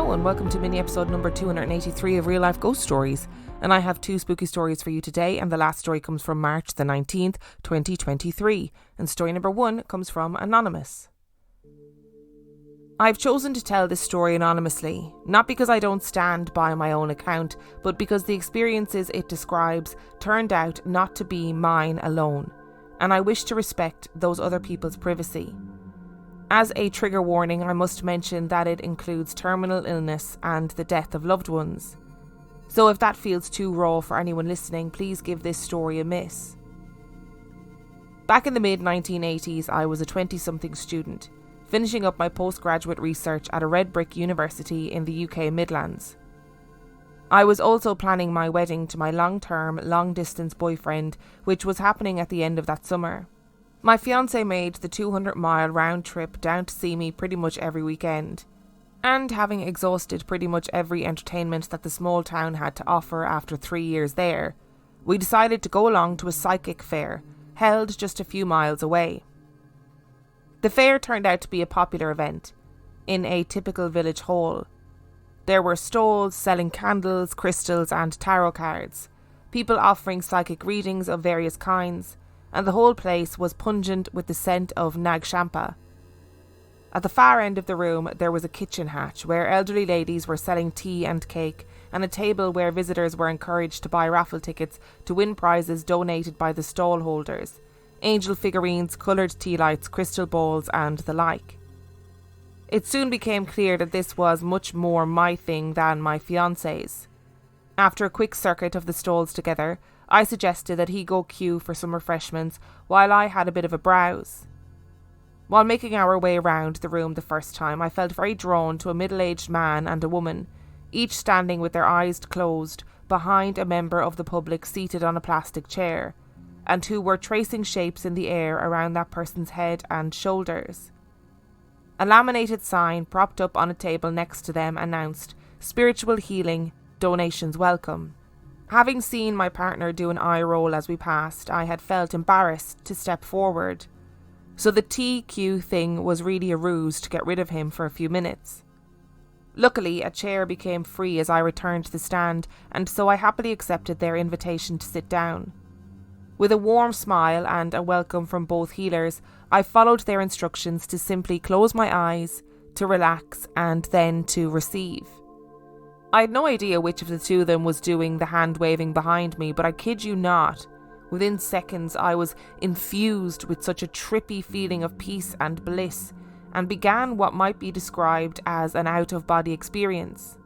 Hello and welcome to mini episode number 283 of Real Life Ghost Stories. And I have two spooky stories for you today, and the last story comes from March the 19th, 2023. And story number 1 comes from Anonymous. I've chosen to tell this story anonymously, not because I don't stand by my own account, but because the experiences it describes turned out not to be mine alone, and I wish to respect those other people's privacy. As a trigger warning, I must mention that it includes terminal illness and the death of loved ones. So if that feels too raw for anyone listening, please give this story a miss. Back in the mid-1980s, I was a 20-something student, finishing up my postgraduate research at a red brick university in the UK Midlands. I was also planning my wedding to my long-term, long-distance boyfriend, which was happening at the end of that summer. My fiancé made the 200-mile round trip down to see me pretty much every weekend. And having exhausted pretty much every entertainment that the small town had to offer after 3 years there, we decided to go along to a psychic fair, held just a few miles away. The fair turned out to be a popular event, in a typical village hall. There were stalls selling candles, crystals and tarot cards, people offering psychic readings of various kinds, and the whole place was pungent with the scent of nag champa. At the far end of the room there was a kitchen hatch where elderly ladies were selling tea and cake, and a table where visitors were encouraged to buy raffle tickets to win prizes donated by the stall holders, angel figurines, coloured tea lights, crystal balls and the like. It soon became clear that this was much more my thing than my fiancé's. After a quick circuit of the stalls together, I suggested that he go queue for some refreshments while I had a bit of a browse. While making our way around the room the first time, I felt very drawn to a middle-aged man and a woman, each standing with their eyes closed behind a member of the public seated on a plastic chair, and who were tracing shapes in the air around that person's head and shoulders. A laminated sign propped up on a table next to them announced, "Spiritual healing, donations welcome." Having seen my partner do an eye roll as we passed, I had felt embarrassed to step forward. So the TQ thing was really a ruse to get rid of him for a few minutes. Luckily, a chair became free as I returned to the stand, and so I happily accepted their invitation to sit down. With a warm smile and a welcome from both healers, I followed their instructions to simply close my eyes, to relax, and then to receive. I had no idea which of the two of them was doing the hand-waving behind me, but I kid you not, within seconds I was infused with such a trippy feeling of peace and bliss, and began what might be described as an out-of-body experience.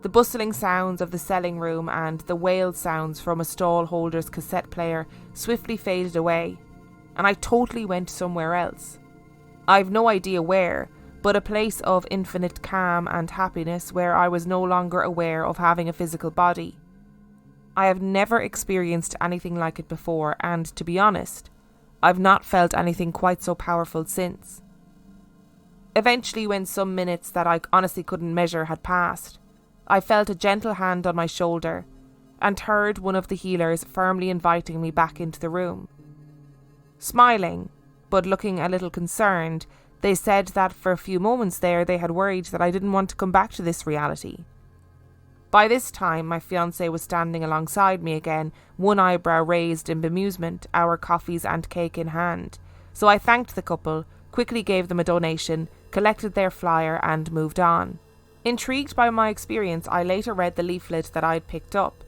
The bustling sounds of the selling room and the wail sounds from a stall holder's cassette player swiftly faded away, and I totally went somewhere else. I've no idea where, but a place of infinite calm and happiness where I was no longer aware of having a physical body. I have never experienced anything like it before, and to be honest, I've not felt anything quite so powerful since. Eventually, when some minutes that I honestly couldn't measure had passed, I felt a gentle hand on my shoulder and heard one of the healers firmly inviting me back into the room. Smiling, but looking a little concerned, they said that for a few moments there they had worried that I didn't want to come back to this reality. By this time, my fiancé was standing alongside me again, one eyebrow raised in bemusement, our coffees and cake in hand. So I thanked the couple, quickly gave them a donation, collected their flyer and moved on. Intrigued by my experience, I later read the leaflet that I'd picked up.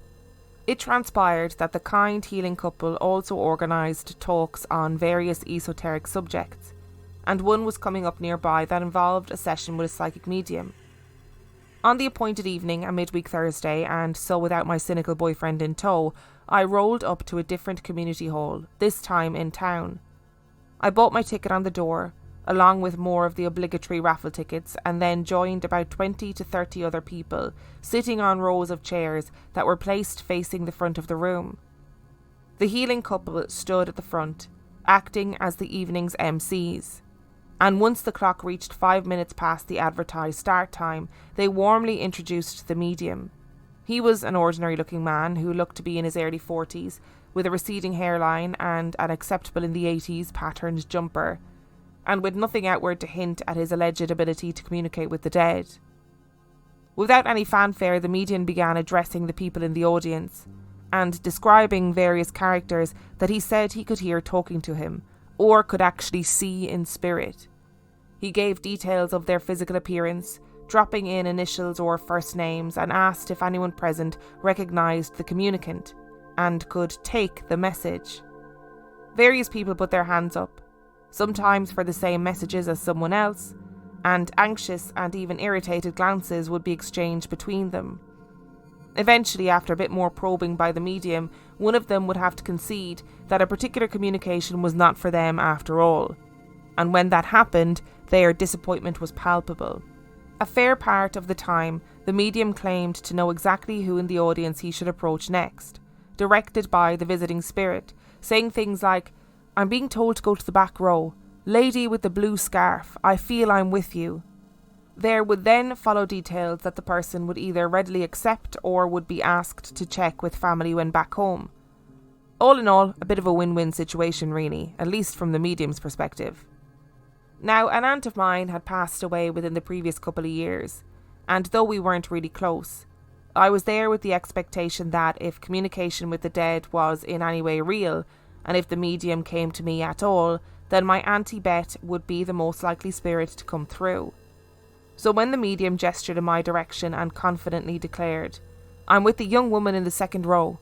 It transpired that the kind healing couple also organised talks on various esoteric subjects, and one was coming up nearby that involved a session with a psychic medium. On the appointed evening, a midweek Thursday, and so without my cynical boyfriend in tow, I rolled up to a different community hall, this time in town. I bought my ticket on the door, along with more of the obligatory raffle tickets, and then joined about 20 to 30 other people, sitting on rows of chairs that were placed facing the front of the room. The healing couple stood at the front, acting as the evening's MCs. And once the clock reached 5 minutes past the advertised start time, they warmly introduced the medium. He was an ordinary-looking man who looked to be in his early 40s, with a receding hairline and an acceptable in the 80s patterned jumper, and with nothing outward to hint at his alleged ability to communicate with the dead. Without any fanfare, the medium began addressing the people in the audience and describing various characters that he said he could hear talking to him or could actually see in spirit. He gave details of their physical appearance, dropping in initials or first names, and asked if anyone present recognised the communicant and could take the message. Various people put their hands up, sometimes for the same messages as someone else, and anxious and even irritated glances would be exchanged between them. Eventually, after a bit more probing by the medium, one of them would have to concede that a particular communication was not for them after all. And when that happened, their disappointment was palpable. A fair part of the time, the medium claimed to know exactly who in the audience he should approach next, directed by the visiting spirit, saying things like, "I'm being told to go to the back row. Lady with the blue scarf, I feel I'm with you." There would then follow details that the person would either readily accept or would be asked to check with family when back home. All in all, a bit of a win-win situation really, at least from the medium's perspective. Now, an aunt of mine had passed away within the previous couple of years, and though we weren't really close, I was there with the expectation that if communication with the dead was in any way real, and if the medium came to me at all, then my Auntie Bet would be the most likely spirit to come through. So when the medium gestured in my direction and confidently declared, "I'm with the young woman in the second row,"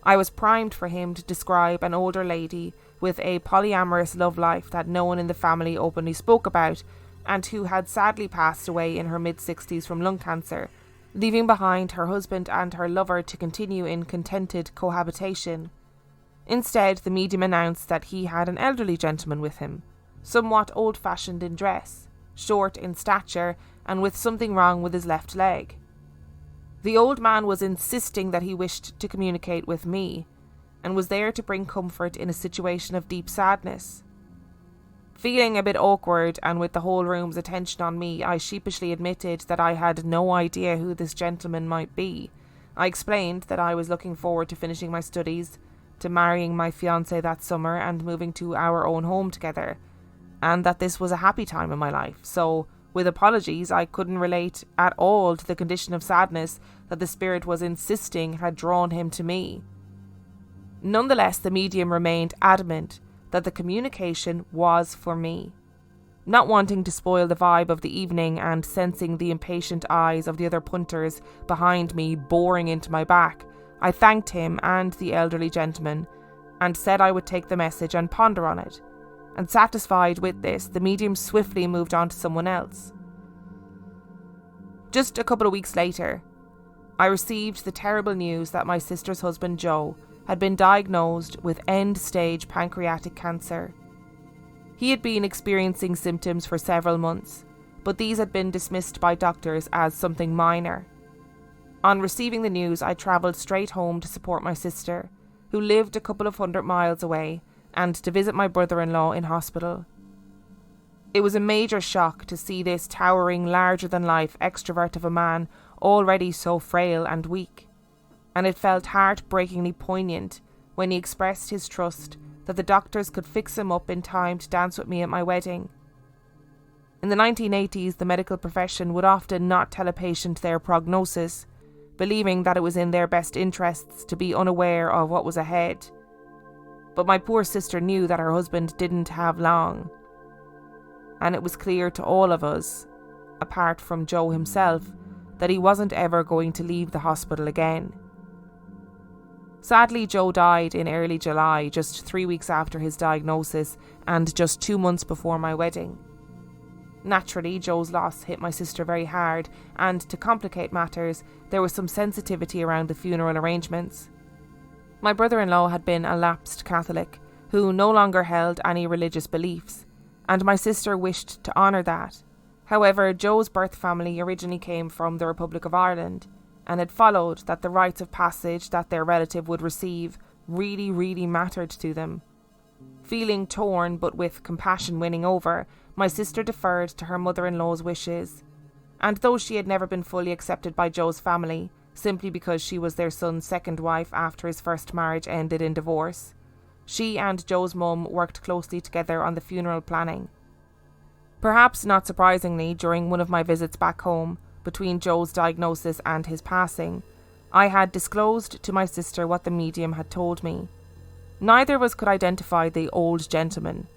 I was primed for him to describe an older lady with a polyamorous love life that no one in the family openly spoke about, and who had sadly passed away in her mid-60s from lung cancer, leaving behind her husband and her lover to continue in contented cohabitation. Instead, the medium announced that he had an elderly gentleman with him, somewhat old-fashioned in dress, short in stature, and with something wrong with his left leg. The old man was insisting that he wished to communicate with me, and was there to bring comfort in a situation of deep sadness. Feeling a bit awkward, and with the whole room's attention on me, I sheepishly admitted that I had no idea who this gentleman might be. I explained that I was looking forward to finishing my studies, to marrying my fiancé that summer and moving to our own home together, and that this was a happy time in my life, so with apologies I couldn't relate at all to the condition of sadness that the spirit was insisting had drawn him to me. Nonetheless, the medium remained adamant that the communication was for me. Not wanting to spoil the vibe of the evening and sensing the impatient eyes of the other punters behind me boring into my back, I thanked him and the elderly gentleman and said I would take the message and ponder on it. And satisfied with this, the medium swiftly moved on to someone else. Just a couple of weeks later, I received the terrible news that my sister's husband Joe had been diagnosed with end-stage pancreatic cancer. He had been experiencing symptoms for several months, but these had been dismissed by doctors as something minor. On receiving the news, I travelled straight home to support my sister, who lived a couple of 100 miles away, and to visit my brother-in-law in hospital. It was a major shock to see this towering, larger-than-life extrovert of a man already so frail and weak, and it felt heartbreakingly poignant when he expressed his trust that the doctors could fix him up in time to dance with me at my wedding. In the 1980s, the medical profession would often not tell a patient their prognosis, believing that it was in their best interests to be unaware of what was ahead. But my poor sister knew that her husband didn't have long, and it was clear to all of us, apart from Joe himself, that he wasn't ever going to leave the hospital again. Sadly, Joe died in early July, just 3 weeks after his diagnosis and just 2 months before my wedding. Naturally, Joe's loss hit my sister very hard, and to complicate matters, there was some sensitivity around the funeral arrangements. My brother-in-law had been a lapsed Catholic, who no longer held any religious beliefs, and my sister wished to honour that. However, Joe's birth family originally came from the Republic of Ireland, and it followed that the rites of passage that their relative would receive really mattered to them. Feeling torn, but with compassion winning over, my sister deferred to her mother-in-law's wishes, and though she had never been fully accepted by Joe's family, simply because she was their son's second wife after his first marriage ended in divorce, she and Joe's mum worked closely together on the funeral planning. Perhaps not surprisingly, during one of my visits back home, between Joe's diagnosis and his passing, I had disclosed to my sister what the medium had told me. Neither of us could identify the old gentleman,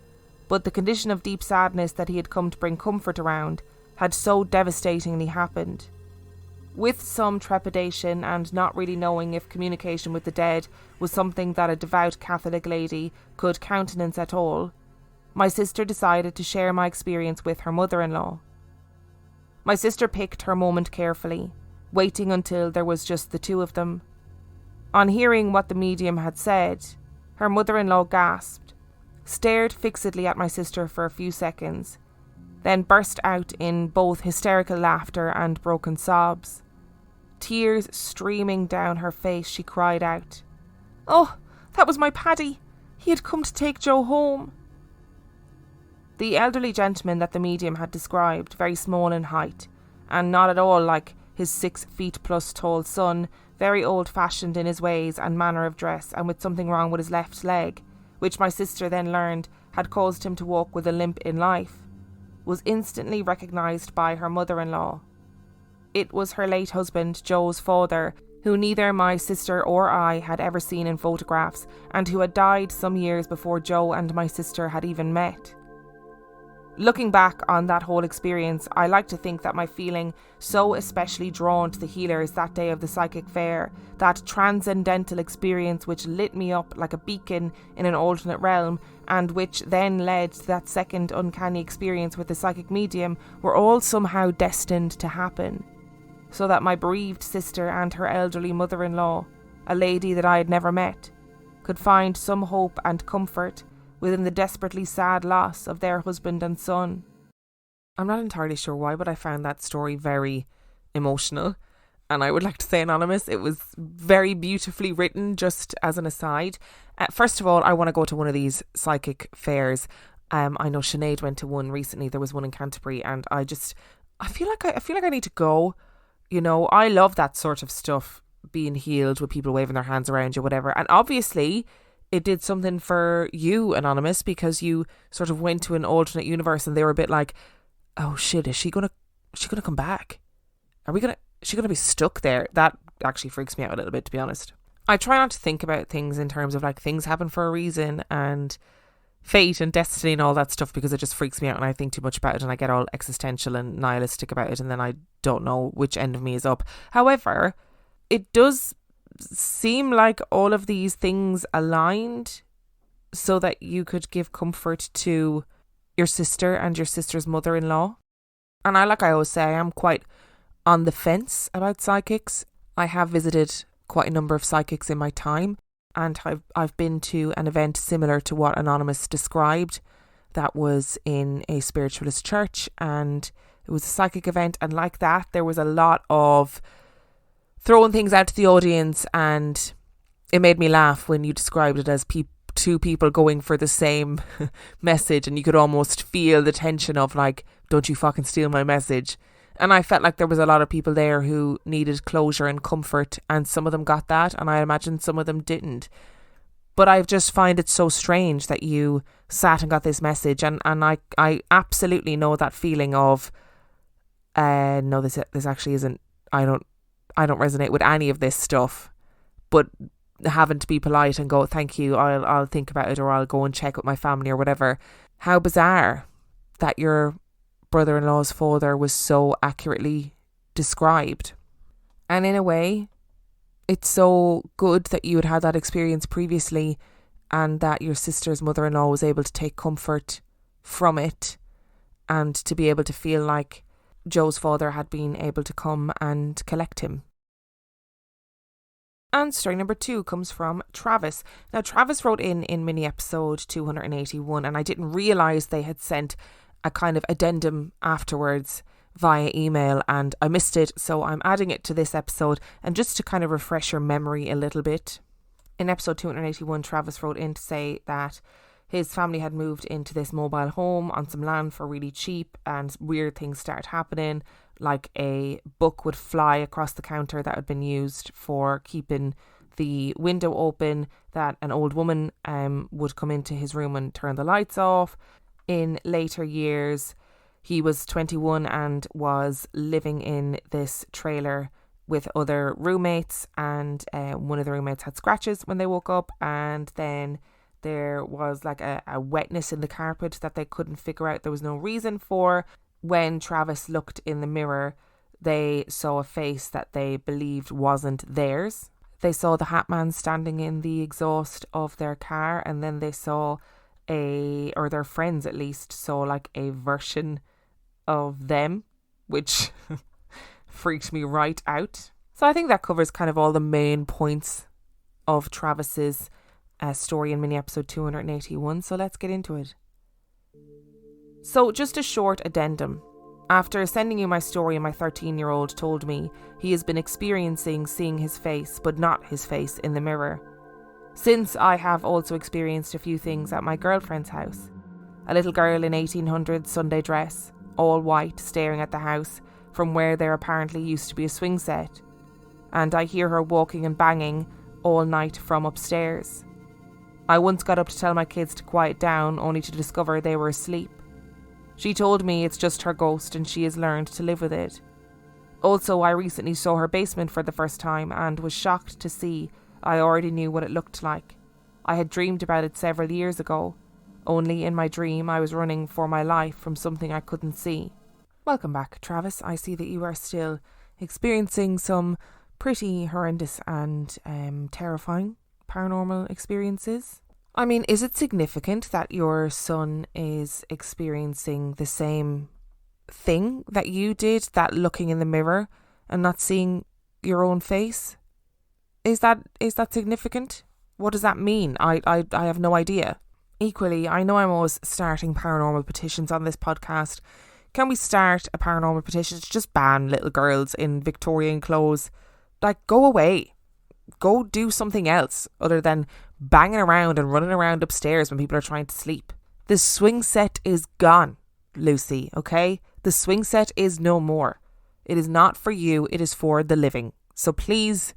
but the condition of deep sadness that he had come to bring comfort around had so devastatingly happened. With some trepidation and not really knowing if communication with the dead was something that a devout Catholic lady could countenance at all, my sister decided to share my experience with her mother-in-law. My sister picked her moment carefully, waiting until there was just the two of them. On hearing what the medium had said, her mother-in-law gasped, stared fixedly at my sister for a few seconds, then burst out in both hysterical laughter and broken sobs. Tears streaming down her face, she cried out, "Oh, that was my Paddy. He had come to take Joe home." The elderly gentleman that the medium had described, very small in height, and not at all like his 6 feet plus tall son, very old-fashioned in his ways and manner of dress, and with something wrong with his left leg, which my sister then learned had caused him to walk with a limp in life, was instantly recognised by her mother-in-law. It was her late husband, Joe's father, who neither my sister or I had ever seen in photographs, and who had died some years before Joe and my sister had even met. Looking back on that whole experience, I like to think that my feeling so especially drawn to the healers that day of the psychic fair, that transcendental experience which lit me up like a beacon in an alternate realm, and which then led to that second uncanny experience with the psychic medium, were all somehow destined to happen, so that my bereaved sister and her elderly mother-in-law, a lady that I had never met, could find some hope and comfort within the desperately sad loss of their husband and son. I'm not entirely sure why, but I found that story very emotional, and I would like to say, Anonymous, it was very beautifully written, just as an aside. First of all, I want to go to one of these psychic fairs. I know Sinead went to one recently. There was one in Canterbury, and I feel like I need to go. You know, I love that sort of stuff, being healed with people waving their hands around you, whatever. And obviously it did something for you, Anonymous, because you sort of went to an alternate universe and they were a bit like, oh shit, is she gonna come back? Is she gonna be stuck there? That actually freaks me out a little bit, to be honest. I try not to think about things in terms of like things happen for a reason and fate and destiny and all that stuff, because it just freaks me out and I think too much about it and I get all existential and nihilistic about it, and then I don't know which end of me is up. However, it does seem like all of these things aligned so that you could give comfort to your sister and your sister's mother-in-law. And I always say, I am quite on the fence about psychics. I have visited quite a number of psychics in my time, and I've been to an event similar to what Anonymous described. That was in a spiritualist church, and it was a psychic event, and like that there was a lot of throwing things out to the audience, and it made me laugh when you described it as two people going for the same message, and you could almost feel the tension of like, don't you fucking steal my message. And I felt like there was a lot of people there who needed closure and comfort, and some of them got that, and I imagine some of them didn't. But I just find it so strange that you sat and got this message, and I absolutely know that feeling of no, this actually isn't, I don't resonate with any of this stuff, but having to be polite and go, thank you, I'll think about it, or I'll go and check with my family or whatever. How bizarre that your brother-in-law's father was so accurately described. And in a way, it's so good that you had that experience previously, and that your sister's mother-in-law was able to take comfort from it, and to be able to feel like Joe's father had been able to come and collect him. And story number 2 comes from Travis. Now, Travis wrote in mini episode 281, and I didn't realise they had sent a kind of addendum afterwards via email, and I missed it, so I'm adding it to this episode. And just to kind of refresh your memory a little bit, in episode 281, Travis wrote in to say that his family had moved into this mobile home on some land for really cheap, and weird things started happening, like a book would fly across the counter that had been used for keeping the window open, that an old woman would come into his room and turn the lights off. In later years, He was 21 and was living in this trailer with other roommates, and one of the roommates had scratches when they woke up, and then there was like a wetness in the carpet that they couldn't figure out there was no reason for. When Travis looked in the mirror, they saw a face that they believed wasn't theirs. They saw the Hat Man standing in the exhaust of their car, and then they saw or their friends at least saw like a version of them, which freaked me right out. So I think that covers kind of all the main points of Travis's story in mini episode 281. So let's get into it. So just a short addendum. After sending you my story, my 13-year-old told me he has been experiencing seeing his face, but not his face in the mirror. Since I have also experienced a few things at my girlfriend's house. A little girl in 1800s Sunday dress, all white, staring at the house from where there apparently used to be a swing set. And I hear her walking and banging all night from upstairs. I once got up to tell my kids to quiet down, only to discover they were asleep. She told me it's just her ghost and she has learned to live with it. Also, I recently saw her basement for the first time and was shocked to see I already knew what it looked like. I had dreamed about it several years ago, only in my dream I was running for my life from something I couldn't see. Welcome back, Travis. I see that you are still experiencing some pretty horrendous and terrifying paranormal experiences. I mean, is it significant that your son is experiencing the same thing that you did, that looking in the mirror and not seeing your own face? Is that significant? What does that mean? I have no idea. Equally, I know I'm always starting paranormal petitions on this podcast. Can we start a paranormal petition to just ban little girls in Victorian clothes? Like, go away. Go do something else other than banging around and running around upstairs when people are trying to sleep. The swing set is gone, Lucy, okay? The swing set is no more. It is not for you, it is for the living. So please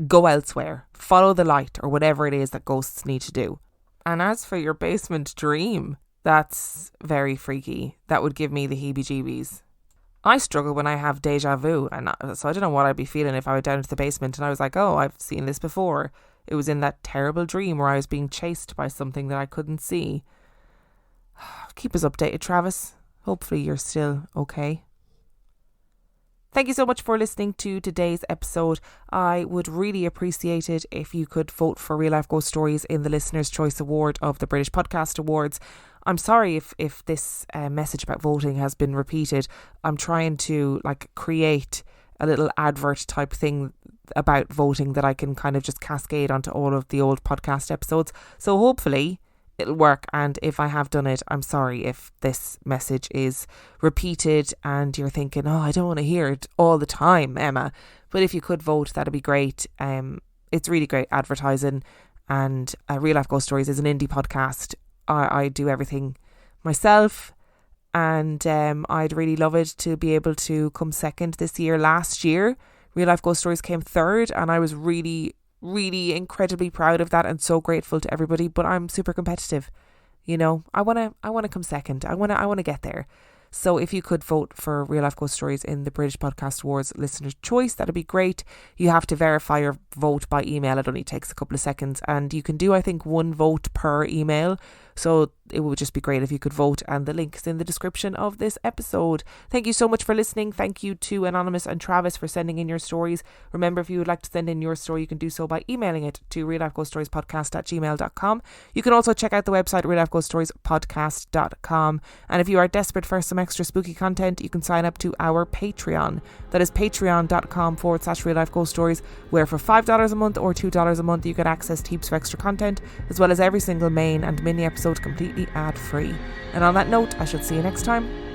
go elsewhere. Follow the light or whatever it is that ghosts need to do. And as for your basement dream, that's very freaky. That would give me the heebie-jeebies. I struggle when I have deja vu, and so I don't know what I'd be feeling if I went down into the basement and I was like, oh, I've seen this before. It was in that terrible dream where I was being chased by something that I couldn't see. Keep us updated, Travis. Hopefully you're still okay. Thank you so much for listening to today's episode. I would really appreciate it if you could vote for Real Life Ghost Stories in the Listener's Choice Award of the British Podcast Awards. I'm sorry if this message about voting has been repeated. I'm trying to create a little advert type thing about voting that I can kind of just cascade onto all of the old podcast episodes. So hopefully it'll work. And if I have done it, I'm sorry if this message is repeated and you're thinking, oh, I don't want to hear it all the time, Emma. But if you could vote, that'd be great. It's really great advertising. And Real Life Ghost Stories is an indie podcast. I do everything myself, and I'd really love it to be able to come second this year. Last year, Real Life Ghost Stories came third, and I was really, really incredibly proud of that and so grateful to everybody. But I'm super competitive, you know. I wanna come second. I wanna get there. So if you could vote for Real Life Ghost Stories in the British Podcast Awards Listener's Choice, that'd be great. You have to verify your vote by email. It only takes a couple of seconds, and you can do, I think, one vote per email. So it would just be great if you could vote, and the link is in the description of this episode. Thank you so much for listening. Thank you to Anonymous and Travis for sending in your stories. Remember, if you would like to send in your story, you can do so by emailing it to reallifeghoststoriespodcast@gmail.com. You can also check out the website reallifeghoststoriespodcast.com, and if you are desperate for some extra spooky content, you can sign up to our Patreon. That is patreon.com/reallifeghoststories, where for $5 a month or $2 a month you get access to heaps of extra content, as well as every single main and mini episode completely ad-free. And on that note, I shall see you next time.